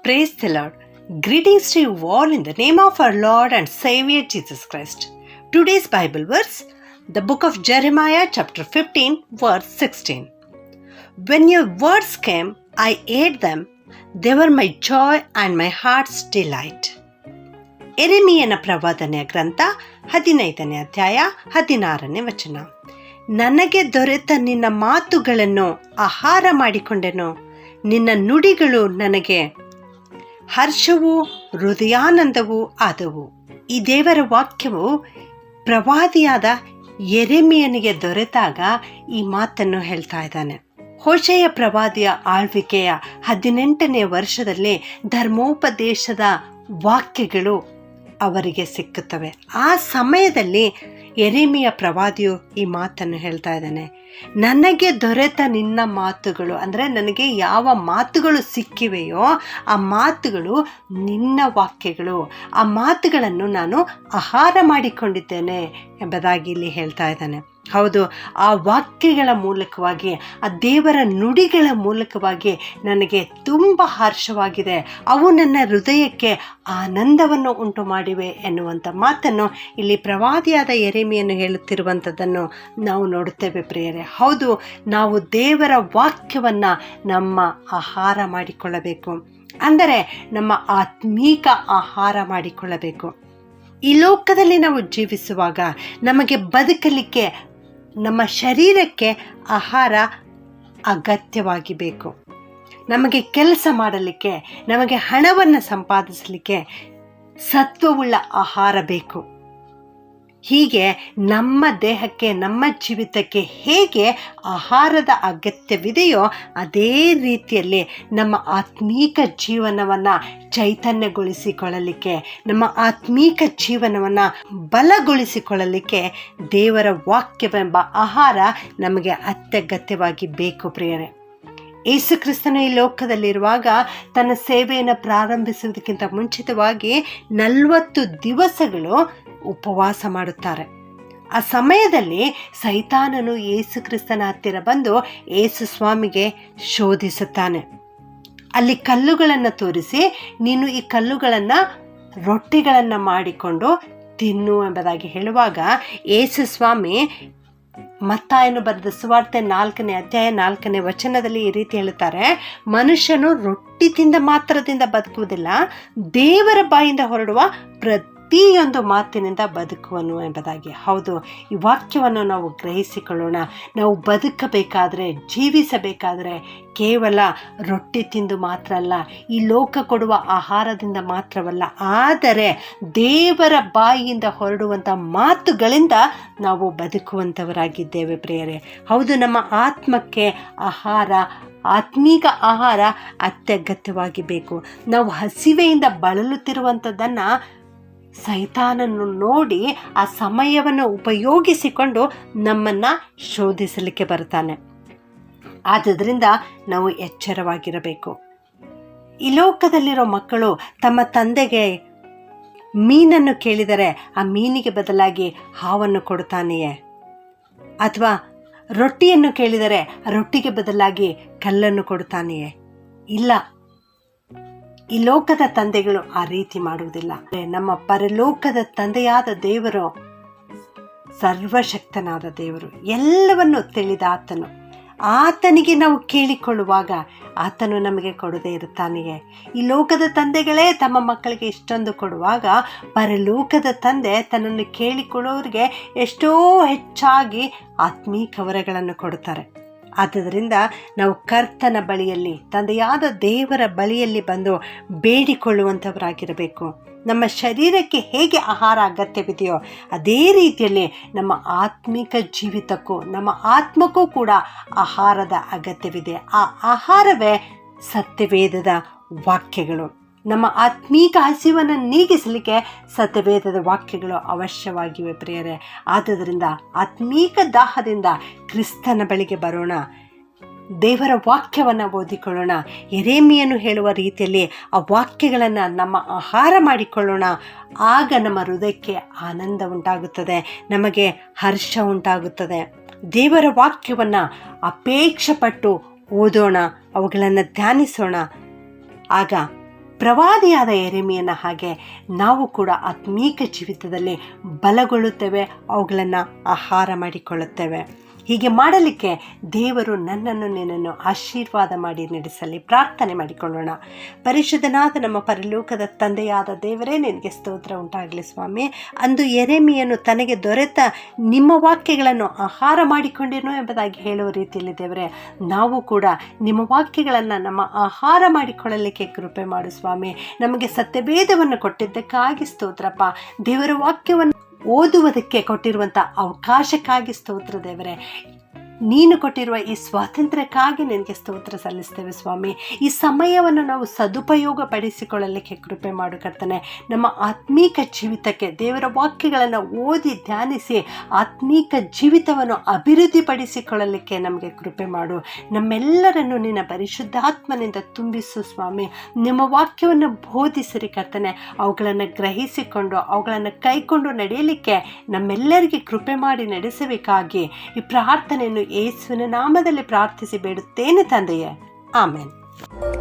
Praise the Lord. Greetings to you all in the name of our Lord and Savior Jesus Christ. Today's Bible verse, the book of Jeremiah chapter 15 verse 16. When your words came, I ate them. They were my joy and my heart's delight. ಯೆರೆಮೀಯನ ಪ್ರವಾದನೆಯ ಗ್ರಂಥ 15ನೇ ಅಧ್ಯಾಯ 16ನೇ ವಚನ. ನನಗೆ ದೊರೆತ ನಿನ್ನ ಮಾತುಗಳನ್ನು ಆಹಾರ ಮಾಡಿಕೊಂಡೆನು. ನಿನ್ನ ನುಡಿಗಳು ನನಗೆ ಹರ್ಷವೂ ಹೃದಯಾನಂದವೂ ಆದವು. ಈ ದೇವರ ವಾಕ್ಯವು ಪ್ರವಾದಿಯಾದ ಯೆರೆಮೀಯನಿಗೆ ದೊರೆತಾಗ ಈ ಮಾತನ್ನು ಹೇಳ್ತಾ ಇದ್ದಾನೆ. ಹೋಶೇಯ ಪ್ರವಾದಿಯ ಆಳ್ವಿಕೆಯ 18ನೇ ವರ್ಷದಲ್ಲಿ ಧರ್ಮೋಪದೇಶದ ವಾಕ್ಯಗಳು ಅವರಿಗೆ ಸಿಕ್ಕುತ್ತವೆ. ಆ ಸಮಯದಲ್ಲಿ ಯೆರೆಮೀಯ ಪ್ರವಾದಿಯು ಈ ಮಾತನ್ನು ಹೇಳ್ತಾ ಇದ್ದಾನೆ. ನನಗೆ ದೊರೆತ ನಿನ್ನ ಮಾತುಗಳು, ಅಂದರೆ ನನಗೆ ಯಾವ ಮಾತುಗಳು ಸಿಕ್ಕಿವೆಯೋ ಆ ಮಾತುಗಳು ನಿನ್ನ ವಾಕ್ಯಗಳು, ಆ ಮಾತುಗಳನ್ನು ನಾನು ಆಹಾರ ಮಾಡಿಕೊಂಡಿದ್ದೇನೆ ಎಂಬುದಾಗಿ ಇಲ್ಲಿ ಹೇಳ್ತಾ ಇದ್ದಾನೆ. ಹೌದು, ಆ ವಾಕ್ಯಗಳ ಮೂಲಕವಾಗಿ, ಆ ದೇವರ ನುಡಿಗಳ ಮೂಲಕವಾಗಿ ನನಗೆ ತುಂಬ ಹರ್ಷವಾಗಿದೆ. ಅವು ನನ್ನ ಹೃದಯಕ್ಕೆ ಆನಂದವನ್ನು ಉಂಟು ಮಾಡಿವೆ ಎನ್ನುವಂಥ ಮಾತನ್ನು ಇಲ್ಲಿ ಪ್ರವಾದಿಯಾದ ಯೆರೆಮೀಯನು ಹೇಳುತ್ತಿರುವಂಥದ್ದನ್ನು ನಾವು ನೋಡುತ್ತೇವೆ ಪ್ರಿಯರೇ. ಹೌದು, ನಾವು ದೇವರ ವಾಕ್ಯವನ್ನು ನಮ್ಮ ಆಹಾರ ಮಾಡಿಕೊಳ್ಳಬೇಕು, ಅಂದರೆ ನಮ್ಮ ಆತ್ಮೀಕ ಆಹಾರ ಮಾಡಿಕೊಳ್ಳಬೇಕು. ಈ ಲೋಕದಲ್ಲಿ ನಾವು ಜೀವಿಸುವಾಗ ನಮಗೆ ಬದುಕಲಿಕ್ಕೆ, ನಮ್ಮ ಶರೀರಕ್ಕೆ ಆಹಾರ ಅಗತ್ಯವಾಗಿ ಬೇಕು. ನಮಗೆ ಮಾಡಲಿಕ್ಕೆ, ನಮಗೆ ಹಣವನ್ನು ಸಂಪಾದಿಸಲಿಕ್ಕೆ ಸತ್ವವುಳ್ಳ ಆಹಾರ ಬೇಕು. ಹೀಗೆ ನಮ್ಮ ದೇಹಕ್ಕೆ, ನಮ್ಮ ಜೀವಿತಕ್ಕೆ ಹೇಗೆ ಆಹಾರದ ಅಗತ್ಯವಿದೆಯೋ ಅದೇ ರೀತಿಯಲ್ಲಿ ನಮ್ಮ ಆತ್ಮೀಕ ಜೀವನವನ್ನು ಚೈತನ್ಯಗೊಳಿಸಿಕೊಳ್ಳಲಿಕ್ಕೆ, ನಮ್ಮ ಆತ್ಮೀಕ ಜೀವನವನ್ನು ಬಲಗೊಳಿಸಿಕೊಳ್ಳಲಿಕ್ಕೆ ದೇವರ ವಾಕ್ಯವೆಂಬ ಆಹಾರ ನಮಗೆ ಅತ್ಯಗತ್ಯವಾಗಿ ಬೇಕು ಪ್ರಿಯರೇ. ಯೇಸು ಕ್ರಿಸ್ತನು ಈ ಲೋಕದಲ್ಲಿರುವಾಗ ತನ್ನ ಸೇವೆಯನ್ನು ಪ್ರಾರಂಭಿಸುವುದಕ್ಕಿಂತ ಮುಂಚಿತವಾಗಿ 40 ದಿವಸಗಳು ಉಪವಾಸ ಮಾಡುತ್ತಾರೆ. ಆ ಸಮಯದಲ್ಲಿ ಸೈತಾನನು ಯೇಸು ಕ್ರಿಸ್ತನ ಹತ್ತಿರ ಬಂದು ಯೇಸು ಸ್ವಾಮಿಗೆ ಶೋಧಿಸುತ್ತಾನೆ. ಅಲ್ಲಿ ಕಲ್ಲುಗಳನ್ನು ತೋರಿಸಿ, ನೀನು ಈ ಕಲ್ಲುಗಳನ್ನು ರೊಟ್ಟಿಗಳನ್ನು ಮಾಡಿಕೊಂಡು ತಿನ್ನು ಎಂಬುದಾಗಿ ಹೇಳುವಾಗ ಯೇಸು ಸ್ವಾಮಿ ಮತ್ತಾಯನು ಬರೆದ ಸುವಾರ್ತೆ 4ನೇ ಅಧ್ಯಾಯ 4ನೇ ವಚನದಲ್ಲಿ ಈ ರೀತಿ ಹೇಳುತ್ತಾರೆ, ಮನುಷ್ಯನು ರೊಟ್ಟಿ ತಿಂದ ಮಾತ್ರದಿಂದ ಬದುಕುವುದಿಲ್ಲ, ದೇವರ ಬಾಯಿಂದ ಹೊರಡುವ ಪ್ರತಿಯೊಂದು ಮಾತಿನಿಂದ ಬದುಕುವನು ಎಂಬುದಾಗಿ. ಹೌದು, ಈ ವಾಕ್ಯವನ್ನು ನಾವು ಗ್ರಹಿಸಿಕೊಳ್ಳೋಣ. ನಾವು ಬದುಕಬೇಕಾದರೆ, ಜೀವಿಸಬೇಕಾದರೆ ಕೇವಲ ರೊಟ್ಟಿ ತಿಂದು ಮಾತ್ರ ಅಲ್ಲ, ಈ ಲೋಕ ಕೊಡುವ ಆಹಾರದಿಂದ ಮಾತ್ರವಲ್ಲ, ಆದರೆ ದೇವರ ಬಾಯಿಯಿಂದ ಹೊರಡುವಂಥ ಮಾತುಗಳಿಂದ ನಾವು ಬದುಕುವಂಥವರಾಗಿದ್ದೇವೆ ಪ್ರಿಯರೇ. ಹೌದು, ನಮ್ಮ ಆತ್ಮಕ್ಕೆ ಆಹಾರ, ಆತ್ಮೀಕ ಆಹಾರ ಅತ್ಯಗತ್ಯವಾಗಿ ಬೇಕು. ನಾವು ಹಸಿವೆಯಿಂದ ಬಳಲುತ್ತಿರುವಂಥದ್ದನ್ನು ಸೈತಾನನ್ನು ನೋಡಿ ಆ ಸಮಯವನ್ನು ಉಪಯೋಗಿಸಿಕೊಂಡು ನಮ್ಮನ್ನು ಶೋಧಿಸಲಿಕ್ಕೆ ಬರ್ತಾನೆ. ಆದ್ದರಿಂದ ನಾವು ಎಚ್ಚರವಾಗಿರಬೇಕು. ಈ ಲೋಕದಲ್ಲಿರೋ ಮಕ್ಕಳು ತಮ್ಮ ತಂದೆಗೆ ಮೀನನ್ನು ಕೇಳಿದರೆ ಆ ಮೀನಿಗೆ ಬದಲಾಗಿ ಹಾವನ್ನು ಕೊಡುತ್ತಾನೆಯೇ? ಅಥವಾ ರೊಟ್ಟಿಯನ್ನು ಕೇಳಿದರೆ ರೊಟ್ಟಿಗೆ ಬದಲಾಗಿ ಕಲ್ಲನ್ನು ಕೊಡುತ್ತಾನೆಯೇ? ಇಲ್ಲ, ಈ ಲೋಕದ ತಂದೆಗಳು ಆ ರೀತಿ ಮಾಡುವುದಿಲ್ಲ. ನಮ್ಮ ಪರಲೋಕದ ತಂದೆಯಾದ ದೇವರು ಸರ್ವಶಕ್ತನಾದ ದೇವರು, ಎಲ್ಲವನ್ನು ತಿಳಿದ ಆತನು. ಆತನಿಗೆ ನಾವು ಕೇಳಿಕೊಳ್ಳುವಾಗ ಆತನು ನಮಗೆ ಕೊಡದೇ ಇರುತ್ತಾನೆಯೇ? ಈ ಲೋಕದ ತಂದೆಗಳೇ ತಮ್ಮ ಮಕ್ಕಳಿಗೆ ಇಷ್ಟೊಂದು ಕೊಡುವಾಗ ಪರಲೋಕದ ತಂದೆ ತನ್ನನ್ನು ಕೇಳಿಕೊಳ್ಳೋರಿಗೆ ಎಷ್ಟೋ ಹೆಚ್ಚಾಗಿ ಆತ್ಮೀಕ ವರಗಳನ್ನು ಕೊಡುತ್ತಾರೆ. ಆದ್ದರಿಂದ ನಾವು ಕರ್ತನ ಬಳಿಯಲ್ಲಿ, ತಂದೆಯಾದ ದೇವರ ಬಳಿಯಲ್ಲಿ ಬಂದು ಬೇಡಿಕೊಳ್ಳುವಂಥವರಾಗಿರಬೇಕು. ನಮ್ಮ ಶರೀರಕ್ಕೆ ಹೇಗೆ ಆಹಾರ ಅಗತ್ಯವಿದೆಯೋ ಅದೇ ರೀತಿಯಲ್ಲಿ ನಮ್ಮ ಆತ್ಮಿಕ ಜೀವಿತಕ್ಕೂ, ನಮ್ಮ ಆತ್ಮಕ್ಕೂ ಕೂಡ ಆಹಾರದ ಅಗತ್ಯವಿದೆ. ಆ ಆಹಾರವೇ ಸತ್ಯವೇದದ ವಾಕ್ಯಗಳು. ನಮ್ಮ ಆತ್ಮೀಕ ಹಸಿವನ್ನು ನೀಗಿಸಲಿಕ್ಕೆ ಸತ್ಯವೇದದ ವಾಕ್ಯಗಳು ಅವಶ್ಯವಾಗಿವೆ ಪ್ರಿಯರೇ. ಆದುದರಿಂದ ಆತ್ಮೀಕ ದಾಹದಿಂದ ಕ್ರಿಸ್ತನ ಬಳಿಗೆ ಬರೋಣ, ದೇವರ ವಾಕ್ಯವನ್ನು ಓದಿಕೊಳ್ಳೋಣ. ಯೆರೆಮೀಯನು ಹೇಳುವ ರೀತಿಯಲ್ಲಿ ಆ ವಾಕ್ಯಗಳನ್ನು ನಮ್ಮ ಆಹಾರ ಮಾಡಿಕೊಳ್ಳೋಣ. ಆಗ ನಮ್ಮ ಹೃದಯಕ್ಕೆ ಆನಂದ ಉಂಟಾಗುತ್ತದೆ, ನಮಗೆ ಹರ್ಷ ಉಂಟಾಗುತ್ತದೆ. ದೇವರ ವಾಕ್ಯವನ್ನು ಅಪೇಕ್ಷೆ ಪಟ್ಟು ಓದೋಣ, ಅವುಗಳನ್ನು ಧ್ಯಾನಿಸೋಣ. ಆಗ ಪ್ರವಾದಿಯಾದ ಯೆರೆಮೀಯನ ಹಾಗೆ ನಾವು ಕೂಡ ಆತ್ಮೀಕ ಜೀವಿತದಲ್ಲಿ ಬಲಗೊಳ್ಳುತ್ತೇವೆ, ಅವುಗಳನ್ನು ಆಹಾರ ಮಾಡಿಕೊಳ್ಳುತ್ತೇವೆ. ಹೀಗೆ ಮಾಡಲಿಕ್ಕೆ ದೇವರು ನನ್ನನ್ನು ನಿನ್ನನ್ನು ಆಶೀರ್ವಾದ ಮಾಡಿ ನಡೆಸಲಿ. ಪ್ರಾರ್ಥನೆ ಮಾಡಿಕೊಳ್ಳೋಣ. ಪರಿಶುದ್ಧನಾದ ನಮ್ಮ ಪರಲೋಕದ ತಂದೆಯಾದ ದೇವರೇ, ನಿನಗೆ ಸ್ತೋತ್ರ ಉಂಟಾಗಲಿ ಸ್ವಾಮಿ. ಅಂದು ಯೆರೆಮೀಯನು ತನಗೆ ದೊರೆತ ನಿಮ್ಮ ವಾಕ್ಯಗಳನ್ನು ಆಹಾರ ಮಾಡಿಕೊಂಡಿರೋ ಎಂಬುದಾಗಿ ಹೇಳುವ ರೀತಿಯಲ್ಲಿ ದೇವರೇ, ನಾವು ಕೂಡ ನಿಮ್ಮ ವಾಕ್ಯಗಳನ್ನು ನಮ್ಮ ಆಹಾರ ಮಾಡಿಕೊಳ್ಳಲಿಕ್ಕೆ ಕೃಪೆ ಮಾಡು ಸ್ವಾಮಿ. ನಮಗೆ ಸತ್ಯವೇದವನ್ನು ಕೊಟ್ಟಿದ್ದಕ್ಕಾಗಿ ಸ್ತೋತ್ರಪ್ಪ. ದೇವರ ವಾಕ್ಯವನ್ನು ಓದುವುದಕ್ಕೆ ಕೊಟ್ಟಿರುವಂಥ ಅವಕಾಶಕ್ಕಾಗಿ ಸ್ತೋತ್ರ ದೇವರೇ. ನೀನು ಕೊಟ್ಟಿರುವ ಈ ಸ್ವಾತಂತ್ರ್ಯಕ್ಕಾಗಿ ನಿನಗೆ ಸ್ತೋತ್ರ ಸಲ್ಲಿಸ್ತೇವೆ ಸ್ವಾಮಿ. ಈ ಸಮಯವನ್ನು ನಾವು ಸದುಪಯೋಗ ಪಡಿಸಿಕೊಳ್ಳಲಿಕ್ಕೆ ಕೃಪೆ ಮಾಡು ಕರ್ತನೆ. ನಮ್ಮ ಆತ್ಮೀಕ ಜೀವಿತಕ್ಕೆ ದೇವರ ವಾಕ್ಯಗಳನ್ನು ಓದಿ ಧ್ಯಾನಿಸಿ ಆತ್ಮೀಕ ಜೀವಿತವನ್ನು ಅಭಿವೃದ್ಧಿಪಡಿಸಿಕೊಳ್ಳಲಿಕ್ಕೆ ನಮಗೆ ಕೃಪೆ ಮಾಡು. ನಮ್ಮೆಲ್ಲರನ್ನು ನಿನ್ನ ಪರಿಶುದ್ಧಾತ್ಮನಿಂದ ತುಂಬಿಸು ಸ್ವಾಮಿ. ನಿಮ್ಮ ವಾಕ್ಯವನ್ನು ಬೋಧಿಸಿರಿ ಕರ್ತನೆ. ಅವುಗಳನ್ನು ಗ್ರಹಿಸಿಕೊಂಡು ಅವುಗಳನ್ನು ಕೈಕೊಂಡು ನಡೆಯಲಿಕ್ಕೆ ನಮ್ಮೆಲ್ಲರಿಗೆ ಕೃಪೆ ಮಾಡಿ ನಡೆಸಬೇಕಾಗಿ ಈ ಪ್ರಾರ್ಥನೆಯನ್ನು ಯೇಸುವಿನ ನಾಮದಲ್ಲಿ ಪ್ರಾರ್ಥಿಸಿ ಬೇಡುತ್ತೇನೆ ತಂದೆಯೇ. ಆಮೆನ್.